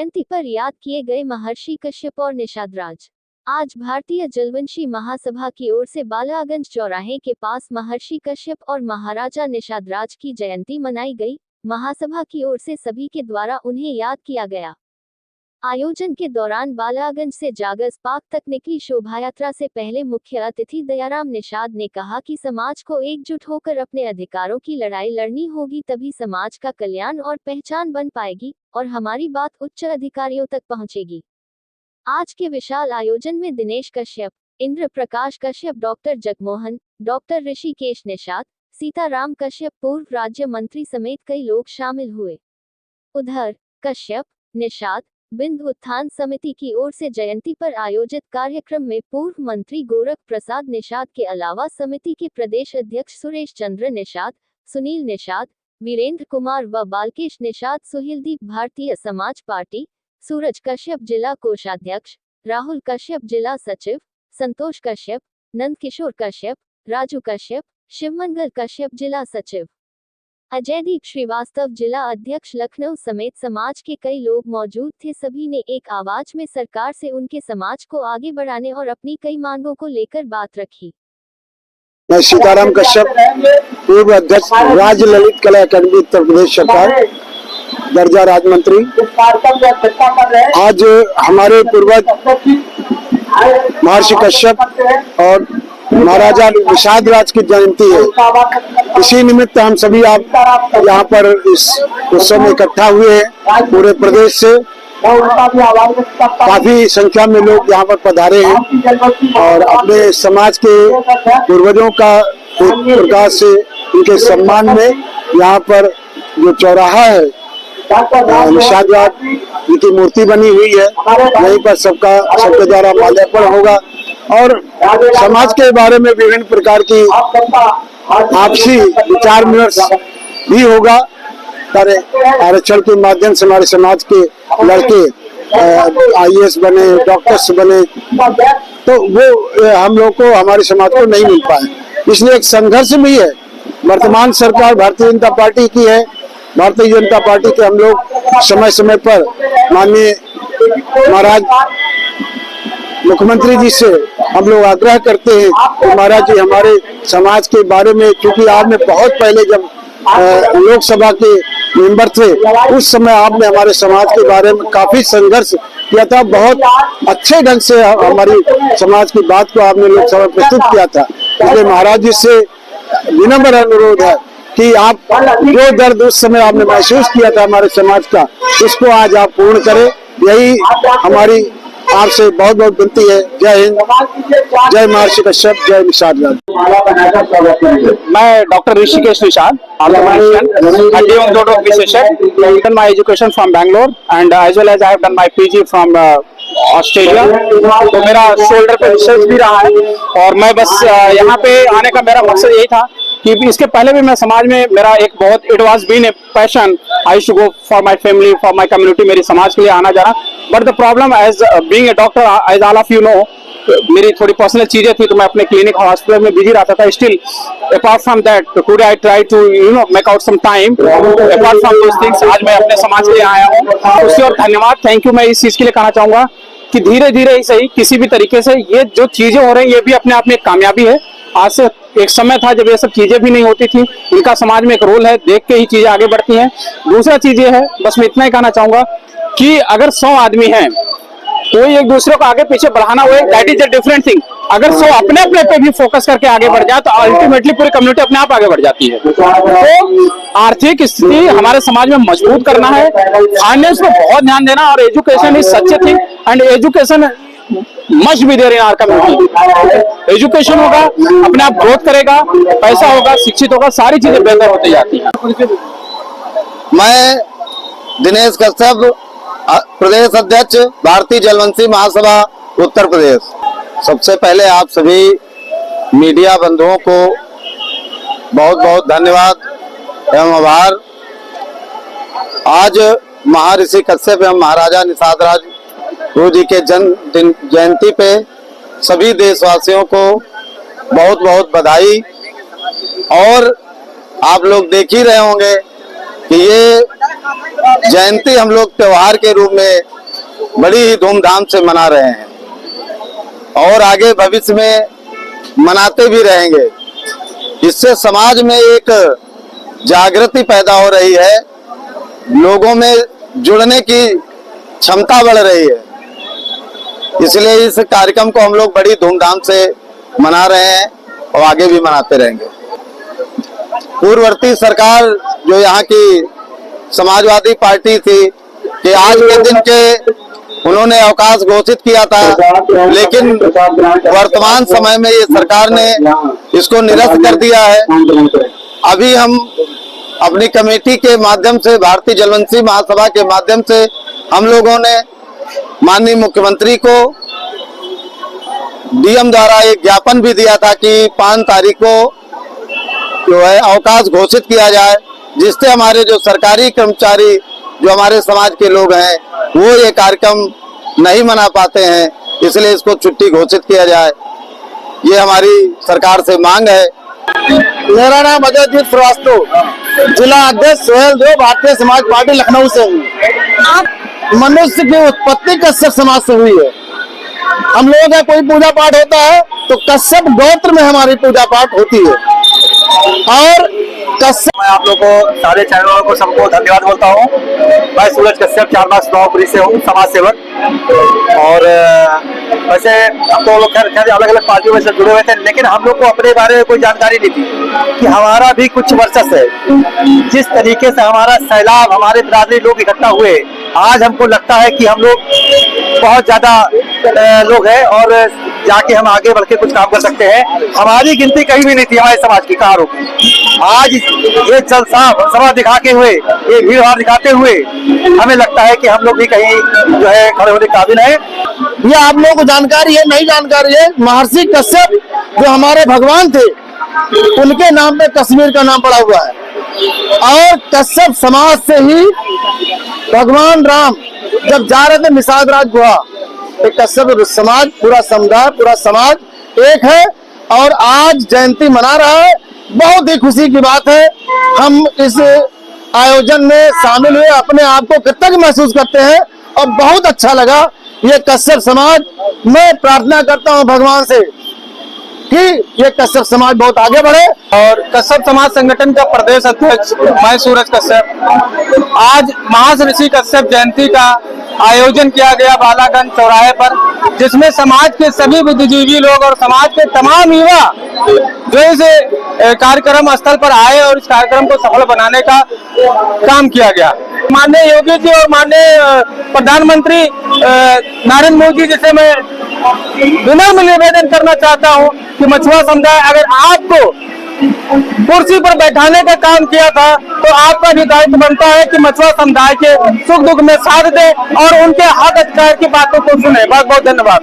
जयंती पर याद किए गए महर्षि कश्यप और निषादराज। आज भारतीय जलवंशी महासभा की ओर से बालागंज चौराहे के पास महर्षि कश्यप और महाराजा निषादराज की जयंती मनाई गई। महासभा की ओर से सभी के द्वारा उन्हें याद किया गया। आयोजन के दौरान बालागंज से जागस पार्क तक निकली शोभायात्रा से पहले मुख्य अतिथि दयाराम निषाद ने कहा कि समाज को एकजुट होकर अपने अधिकारों की लड़ाई लड़नी होगी, तभी समाज का कल्याण और पहचान बन पाएगी और हमारी बात उच्च अधिकारियों तक पहुंचेगी। आज के विशाल आयोजन में दिनेश कश्यप, इंद्र प्रकाश कश्यप, डॉक्टर जगमोहन, डॉक्टर ऋषिकेश निषाद, सीताराम कश्यप पूर्व राज्य मंत्री समेत कई लोग शामिल हुए। उधर कश्यप निषाद बिंद उत्थान समिति की ओर से जयंती पर आयोजित कार्यक्रम में पूर्व मंत्री गोरख प्रसाद निषाद के अलावा समिति के प्रदेश अध्यक्ष सुरेश चंद्र निषाद, सुनील निषाद, वीरेंद्र कुमार व बालकेश निषाद, सुहेलदीप भारतीय समाज पार्टी, सूरज कश्यप जिला कोषाध्यक्ष, राहुल कश्यप जिला सचिव, संतोष कश्यप, नंदकिशोर कश्यप, राजू कश्यप, शिवमंगल कश्यप जिला सचिव, अजयदीप श्रीवास्तव जिला अध्यक्ष लखनऊ समेत समाज के कई लोग मौजूद थे। सभी ने एक आवाज में सरकार से उनके समाज को आगे बढ़ाने और अपनी कई मांगों को लेकर बात रखी। मैं सीताराम कश्यप, पूर्व अध्यक्ष राज्य ललित कला अकादमी उत्तर प्रदेश सरकार, दर्जा राज्य मंत्री। आज हमारे पूर्वज महर्षि कश्यप और महाराजा निषादराज की जयंती है। इसी निमित्त हम सभी आप यहाँ पर इस उत्सव में इकट्ठा हुए हैं। पूरे प्रदेश से काफी संख्या में लोग यहाँ पर पधारे हैं और अपने समाज के पूर्वजों का एक प्रकार से उनके सम्मान में यहाँ पर जो चौराहा है निषादराज की मूर्ति बनी हुई है, यहीं पर सबके द्वारा माल्यार्पण होगा और समाज के बारे में विभिन्न प्रकार की आपसी विचार विमर्श भी होगा। आरक्षण के माध्यम से हमारे समाज के लड़के IAS बने, डॉक्टर्स बने, तो वो हम लोग को, हमारे समाज को नहीं मिल पाए। इसलिए एक संघर्ष भी है। वर्तमान सरकार भारतीय जनता पार्टी की है। भारतीय जनता पार्टी के हम लोग समय समय पर माननीय महाराज मुख्यमंत्री जी से हम लोग आग्रह करते हैं कि महाराज जी हमारे समाज के बारे में, क्योंकि आपने बहुत पहले जब लोकसभा के मेंबर थे उस समय आपने हमारे समाज के बारे में काफी संघर्ष किया था। बहुत अच्छे ढंग से हमारी समाज की बात को आपने लोकसभा में प्रस्तुत किया था। इसलिए महाराज जी से विनम्र अनुरोध है कि आप जो दर्द उस समय आपने महसूस किया था हमारे समाज का, उसको आज आप पूर्ण करें। यही हमारी आपसे बहुत बहुत विनती है। जय हिंद, जय महर्षि कश्यप, जय निषादराज। मैं doctor Rishikesh Nishad, done my education from Bangalore and as well as I have done my PG from Australia. तो मेरा शोल्डर पे रिसर्च भी रहा है और मैं बस यहाँ पे आने का मेरा मकसद यही था कि इसके पहले भी मैं समाज में, मेरा एक बहुत it was been a passion, I should go for my family, for my community, मेरी समाज के लिए आना जाना। But the problem as being a doctor, as all of you know, मेरी थोड़ी पर्सनल चीजें थी तो मैं अपने क्लिनिक हॉस्पिटल में बिजी रहता था। Still apart from that today I try to make out some time apart from those things. आज मैं अपने समाज के लिए आया हूँ, उससे और धन्यवाद, थैंक यू। मैं इस चीज के लिए कहना चाहूंगा कि धीरे धीरे ही सही, किसी भी तरीके से ये जो चीजें हो रही हैं ये भी अपने आप में एक कामयाबी है। आज से एक समय था जब ये सब चीजें भी नहीं होती थी, इनका समाज में एक रोल है, देख के ही चीजें आगे बढ़ती हैं। दूसरा चीज ये है, बस मैं इतना ही कहना चाहूंगा कि अगर 100 आदमी हैं, कोई एक दूसरे को आगे पीछे बढ़ाना हुए, that is a different thing. अगर 100 अपने अपने पे भी फोकस करके आगे बढ़ जाए तो अल्टीमेटली पूरी कम्युनिटी अपने आप आगे बढ़ जाती है। तो आर्थिक स्थिति हमारे समाज में मजबूत करना है, फाइनेंस पे बहुत ध्यान देना, और education is such a thing and education must be there in our community. Education होगा, अपने आप ग्रोथ करेगा, पैसा होगा, शिक्षित होगा, सारी चीजें बेहतर होती जाती हैं। मैं दिनेश कश्यप, प्रदेश अध्यक्ष भारतीय जलवंशी महासभा उत्तर प्रदेश। सबसे पहले आप सभी मीडिया बंधुओं को बहुत बहुत धन्यवाद एवं आभार। आज महर्षि कश्यप एवं महाराजा निषादराज गुरु जी के जन्म जयंती पे सभी देशवासियों को बहुत बहुत बधाई। और आप लोग देख ही रहे होंगे कि ये जयंती हम लोग त्योहार के रूप में बड़ी ही धूमधाम से मना रहे हैं और आगे भविष्य में मनाते भी रहेंगे। इससे समाज में एक जागृति पैदा हो रही है, लोगों में जुड़ने की क्षमता बढ़ रही है। इसलिए इस कार्यक्रम को हम लोग बड़ी धूमधाम से मना रहे हैं और आगे भी मनाते रहेंगे। पूर्ववर्ती सरकार जो यहाँ की समाजवादी पार्टी थी कि आज के दिन के उन्होंने अवकाश घोषित किया था, लेकिन वर्तमान समय में ये सरकार ने इसको निरस्त कर दिया है। अभी हम अपनी कमेटी के माध्यम से, भारतीय जलवंशी महासभा के माध्यम से हम लोगों ने माननीय मुख्यमंत्री को डीएम द्वारा एक ज्ञापन भी दिया था कि 5 तारीख को जो है अवकाश घोषित किया जाए, जिससे हमारे जो सरकारी कर्मचारी जो हमारे समाज के लोग हैं वो ये कार्यक्रम नहीं मना पाते हैं, इसलिए इसको छुट्टी घोषित किया जाए। ये हमारी सरकार से मांग है। मेरा नाम अजयदीप श्रीवास्तव, जिला अध्यक्ष सोहेल देव, भारतीय समाज पार्टी लखनऊ से हूँ। मनुष्य की उत्पत्ति कश्यप समाज से हुई है। हम लोगों का कोई पूजा पाठ होता है तो कश्यप गोत्र में हमारी पूजा पाठ होती है। और कश्यप, मैं आप लोगों को, सारे चैनलों को, सबको धन्यवाद बोलता हूँ। मैं सूरज कश्यप, चारबाग नौपुरी से हूँ, समाज सेवक। और वैसे हम तो लोग खैर अलग अलग पार्टियों में से जुड़े हुए थे, लेकिन हम लोग को अपने बारे में कोई जानकारी नहीं थी कि हमारा भी कुछ वर्चस्व है। जिस तरीके से हमारा सैलाब, हमारे बिरादरी लोग इकट्ठा हुए, आज हमको लगता है कि हम लोग बहुत ज्यादा लोग हैं और जाके हम आगे बढ़ के कुछ काम कर सकते हैं। हमारी गिनती कहीं भी नहीं थी हमारे समाज की कारों की। आज ये सभा दिखाते हुए, ये भीड़ भाड़ दिखाते हुए हमें लगता है कि हम लोग भी कहीं जो है खड़े होने काबिल है। ये आप लोगों को जानकारी है, नई जानकारी है। महर्षि कश्यप जो हमारे भगवान थे, उनके नाम पे कश्मीर का नाम पड़ा हुआ है। और कश्यप समाज से ही भगवान राम जब जा रहे थे निषाद राज गुहा, तो कश्यप समाज, पूरा समुदाय, पूरा समाज एक है और आज जयंती मना रहा है। बहुत ही खुशी की बात है। हम इस आयोजन में शामिल हुए, अपने आप को कृतज्ञ महसूस करते हैं और बहुत अच्छा लगा। ये कश्यप समाज, मैं प्रार्थना करता हूँ भगवान से कि ये कश्यप समाज बहुत आगे बढ़े। और कश्यप समाज संगठन का प्रदेश अध्यक्ष मैं सूरज कश्यप। आज महर्षि कश्यप जयंती का आयोजन किया गया बालागंज चौराहे पर, जिसमें समाज के सभी बुद्धिजीवी लोग और समाज के तमाम युवा जो इस कार्यक्रम स्थल पर आए और इस कार्यक्रम को सफल बनाने का काम किया गया। माननीय योगी जी और माननीय प्रधानमंत्री नरेंद्र मोदी जी से मैं विनम्र निवेदन करना चाहता हूं कि मछुआ समुदाय, अगर आपको कुर्सी पर बैठाने का काम किया था तो आपका भी दायित्व बनता है कि मछुआ समुदाय के सुख दुख में साथ दे और उनके हक अधिकार की बातों को सुने। बहुत बहुत धन्यवाद।